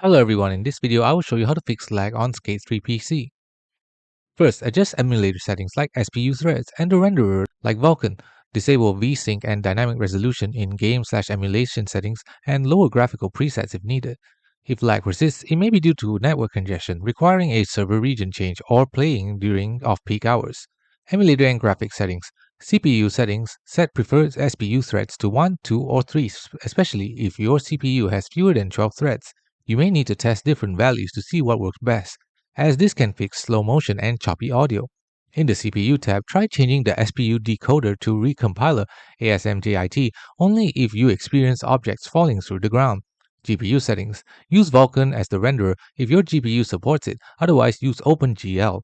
Hello everyone, in this video I will show you how to fix lag on Skate 3 PC. First, adjust emulator settings like SPU threads and the renderer like Vulkan. Disable VSync and dynamic resolution in game/emulation settings and lower graphical presets if needed. If lag persists, it may be due to network congestion requiring a server region change or playing during off-peak hours. Emulator and graphics settings. CPU settings. Set preferred SPU threads to 1, 2, or 3, especially if your CPU has fewer than 12 threads. You may need to test different values to see what works best, as this can fix slow motion and choppy audio. In the CPU tab, try changing the SPU decoder to recompiler ASMJIT only if you experience objects falling through the ground. GPU settings. Use Vulkan as the renderer if your GPU supports it, otherwise use OpenGL.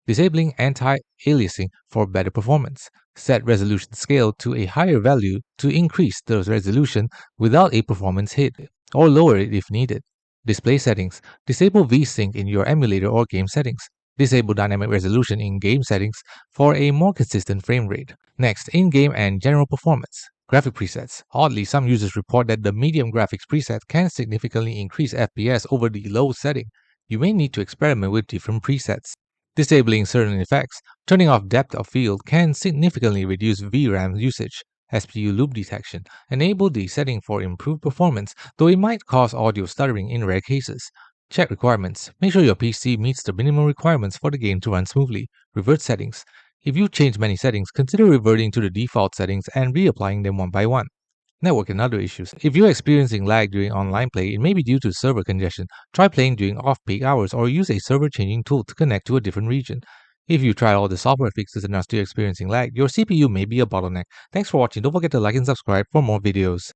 Disabling anti-aliasing for better performance. Set resolution scale to a higher value to increase the resolution without a performance hit, or lower it if needed. Display settings. Disable VSync in your emulator or game settings. Disable dynamic resolution in game settings for a more consistent frame rate. Next, in-game and general performance. Graphic presets. Oddly, some users report that the medium graphics preset can significantly increase FPS over the low setting. You may need to experiment with different presets. Disabling certain effects. Turning off depth of field can significantly reduce VRAM usage. SPU loop detection. Enable the setting for improved performance, though it might cause audio stuttering in rare cases. Check requirements. Make sure your PC meets the minimum requirements for the game to run smoothly. Revert settings. If you change many settings, consider reverting to the default settings and reapplying them one by one. Network and other issues. If you're experiencing lag during online play, it may be due to server congestion. Try playing during off-peak hours or use a server changing tool to connect to a different region. If you tried all the software fixes and are still experiencing lag, your CPU may be a bottleneck. Thanks for watching. Don't forget to like and subscribe for more videos.